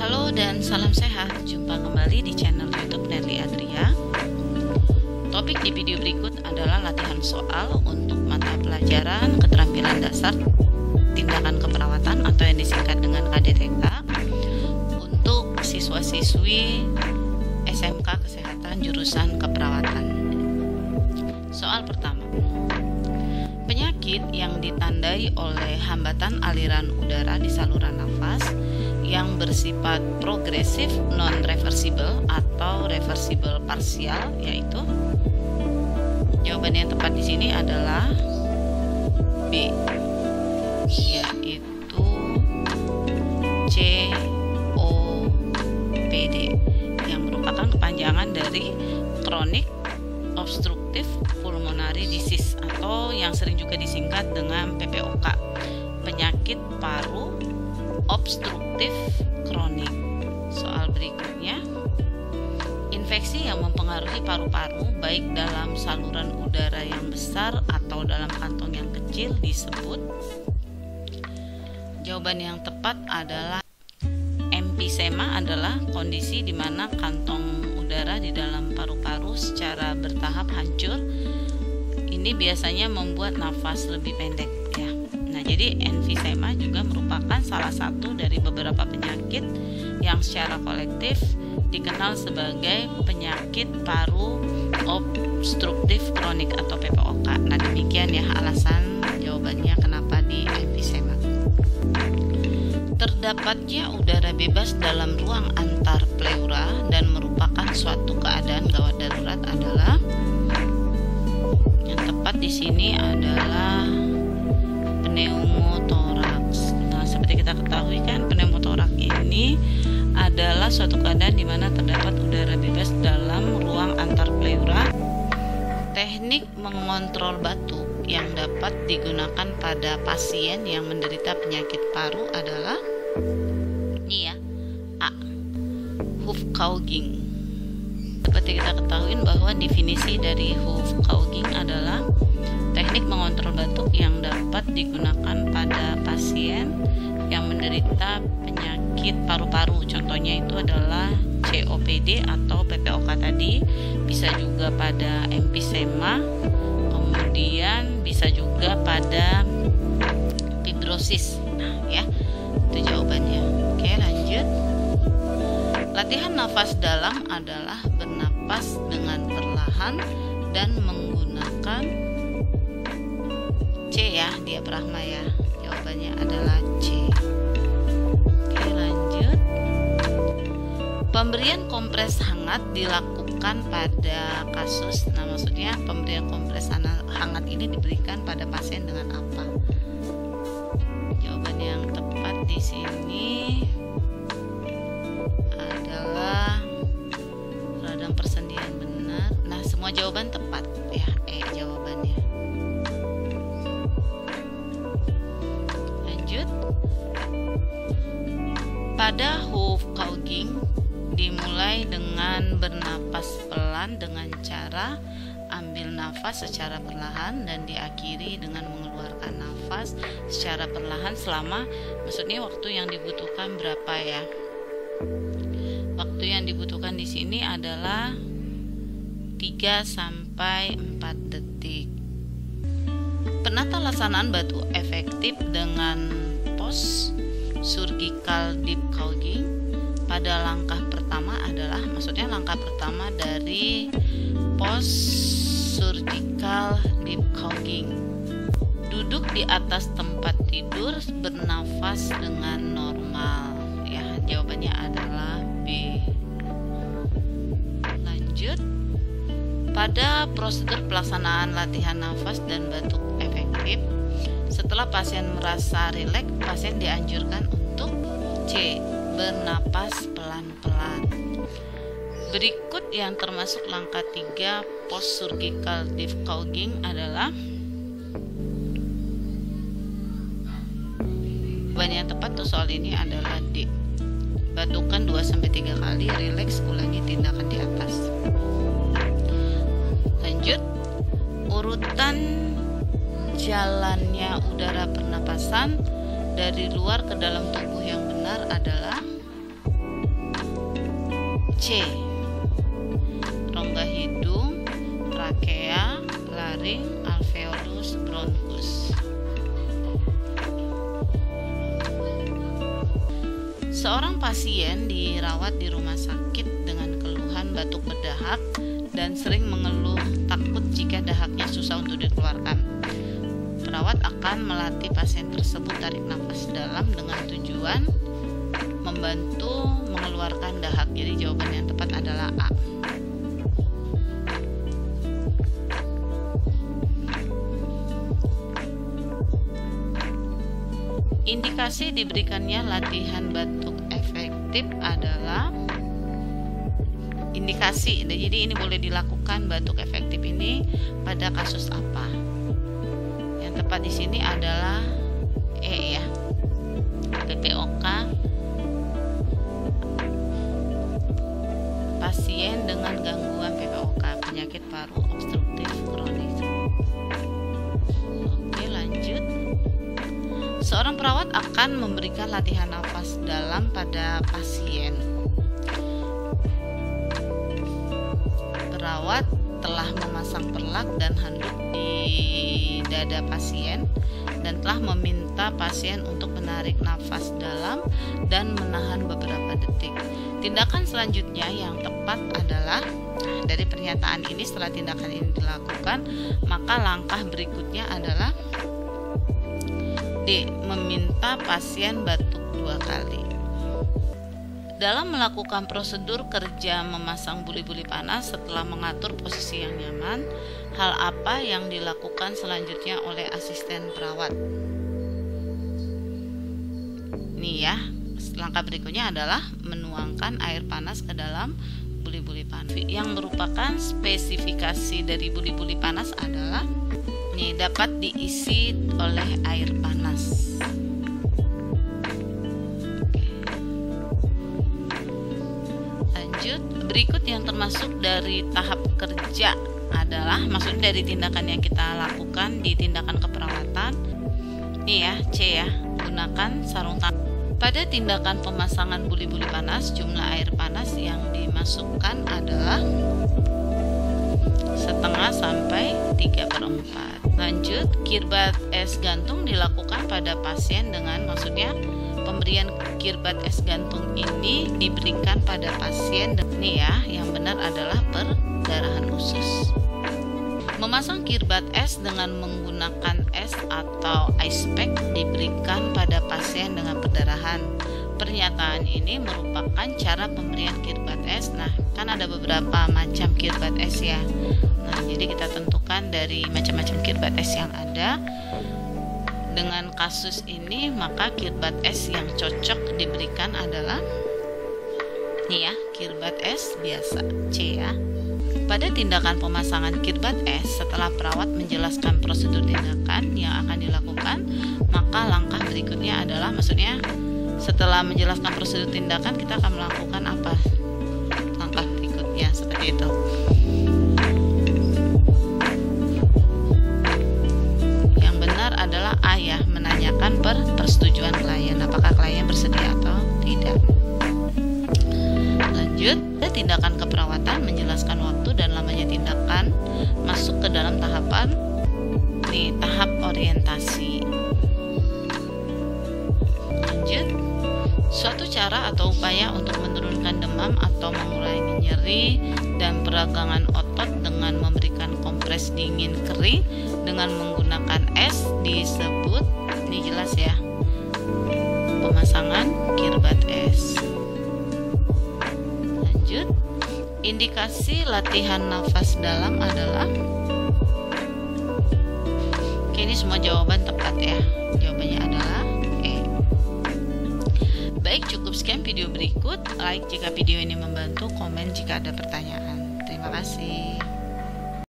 Halo dan salam sehat. Jumpa kembali di channel YouTube Nelly Adria. Topik di video berikut adalah latihan soal untuk mata pelajaran keterampilan dasar tindakan keperawatan atau yang disingkat dengan KDTK untuk siswa-siswi SMK Kesehatan jurusan keperawatan. Soal pertama. Penyakit yang ditandai oleh hambatan aliran udara di saluran nafas yang bersifat progresif non-reversible atau reversible parsial, yaitu jawaban yang tepat di sini adalah B, yaitu COPD yang merupakan kepanjangan dari chronic obstructive pulmonary disease atau yang sering juga disingkat dengan PPOK, penyakit paru obstruktif kronik. Soal berikutnya, infeksi yang mempengaruhi paru-paru baik dalam saluran udara yang besar atau dalam kantong yang kecil disebut. Jawaban yang tepat adalah emfisema adalah kondisi di mana kantong udara di dalam paru-paru secara bertahap hancur. Ini biasanya membuat nafas lebih pendek ya. Nah, jadi emfisema juga merupakan salah satu dari beberapa penyakit yang secara kolektif dikenal sebagai penyakit paru obstruktif kronik atau PPOK. Nah, demikian ya alasan jawabannya kenapa di emfisema. Terdapatnya udara bebas dalam ruang antar pleura dan merupakan suatu keadaan gawat darurat adalah, yang tepat di sini adalah pneumotoraks. Nah, seperti kita ketahui kan, pneumotoraks ini adalah suatu keadaan di mana terdapat udara bebas dalam ruang antar pleura. Teknik mengontrol batuk yang dapat digunakan pada pasien yang menderita penyakit paru adalah ini ya, A, Hufkauging. Seperti kita ketahui bahwa definisi dari Hufkauging adalah teknik mengontrol batuk yang dapat digunakan pada pasien yang menderita penyakit paru-paru. Contohnya itu adalah COPD atau PPOK tadi, bisa juga pada emfisema, kemudian bisa juga pada fibrosis. Nah, ya, itu jawabannya. Oke, lanjut. Latihan nafas dalam adalah bernapas dengan perlahan dan menggunakan C ya, diafragma ya. Jawabannya adalah C. Oke, lanjut. Pemberian kompres hangat dilakukan pada kasus. Nah, maksudnya pemberian kompres hangat ini diberikan pada pasien dengan apa? Jawaban yang tepat di sini adalah radang persendian, benar. Nah, semua jawaban tepat ya. Jawabannya. Lanjut. Pada Hufkauging dimulai dengan bernapas pelan dengan cara ambil nafas secara perlahan dan diakhiri dengan mengeluarkan nafas secara perlahan selama, maksudnya waktu yang dibutuhkan berapa ya? Waktu yang dibutuhkan di sini adalah 3 sampai 4 detik. Penata laksanaan batuk efektif dengan post surgical deep Kauging pada langkah pertama adalah, maksudnya langkah pertama dari post surgical deep Kauging. Duduk di atas tempat tidur, bernafas dengan normal. Ya, jawabannya adalah B. Lanjut. Pada prosedur pelaksanaan latihan nafas dan batuk efektif, setelah pasien merasa rileks, pasien dianjurkan untuk C, bernapas pelan-pelan. Berikut yang termasuk langkah 3 post surgical deep Kauging adalah, jawaban yang tepat tuh soal ini adalah D. Batukan 2-3 kali, rileks, ulangi tindakan di atas. Lanjut. Urutan jalannya udara pernapasan dari luar ke dalam tubuh yang benar adalah C. Rongga hidung, trakea, laring, alveolus, bronkus. Seorang pasien dirawat di rumah sakit dengan keluhan batuk berdahak dan sering mengeluh takut jika dahaknya susah untuk dikeluarkan. Perawat akan melatih pasien tersebut tarik nafas dalam dengan tujuan membantu mengeluarkan dahak. Jadi jawaban yang tepat adalah A. Indikasi diberikannya latihan batuk efektif adalah indikasi. Jadi ini boleh dilakukan batuk efektif ini pada kasus apa? Yang tepat di sini adalah E ya. PPOK, pasien dengan gangguan PPOK, penyakit paru obstruktif kronis. Oke, lanjut. Seorang perawat akan memberikan latihan nafas dalam pada pasien. Perawat telah memasang perlak dan handuk di dada pasien dan telah meminta pasien untuk menarik nafas dalam dan menahan beberapa detik. Tindakan selanjutnya yang tepat adalah, dari pernyataan ini, setelah tindakan ini dilakukan, maka langkah berikutnya adalah D. Meminta pasien batuk 2 kali. Dalam melakukan prosedur kerja memasang buli-buli panas setelah mengatur posisi yang nyaman, hal apa yang dilakukan selanjutnya oleh asisten perawat? Nih ya, langkah berikutnya adalah menuangkan air panas ke dalam buli-buli panas. Yang merupakan spesifikasi dari buli-buli panas adalah dapat diisi oleh air panas. Lanjut, berikut yang termasuk dari tahap kerja adalah, maksudnya dari tindakan yang kita lakukan di tindakan keperawatan. Nih ya, C ya, gunakan sarung tangan. Pada tindakan pemasangan buli-buli panas, jumlah air panas yang dimasukkan adalah setengah sampai 3/4. Lanjut, kirbat es gantung dilakukan pada pasien dengan, maksudnya pemberian kirbat es gantung ini diberikan pada pasien. Nih ya, yang benar adalah perdarahan usus. Memasang kirbat es dengan menggunakan es atau ice pack diberikan pada pasien dengan perdarahan. Pernyataan ini merupakan cara pemberian kirbat es. Nah, kan ada beberapa macam kirbat es ya. Nah, jadi kita tentukan dari macam-macam kirbat es yang ada. Dengan kasus ini, maka kirbat es yang cocok diberikan adalah nih ya, kirbat es biasa, C ya. Pada tindakan pemasangan kirbat es, setelah perawat menjelaskan prosedur tindakan yang akan dilakukan, maka langkah berikutnya adalah, maksudnya setelah menjelaskan prosedur tindakan, kita akan melakukan apa? Langkah berikutnya seperti itu. Yang benar adalah A ya, menanyakan persetujuan klien, apakah klien bersedia atau tidak. Lanjut, tindakan keperawatan menjelaskan waktu dan lamanya tindakan, masuk ke dalam tahapan tahap orientasi. Lanjut, suatu cara atau upaya untuk menurunkan demam atau mengurangi nyeri dan peragangan otot dengan memberikan kompres dingin kering dengan menggunakan es disebut, ini jelas ya, pemasangan kirbat es. Lanjut, indikasi latihan nafas dalam adalah, oke, ini semua jawaban tepat ya. Jawabannya adalah E. Baik, cukup sekian video berikut. Like jika video ini membantu, komen jika ada pertanyaan. Terima kasih.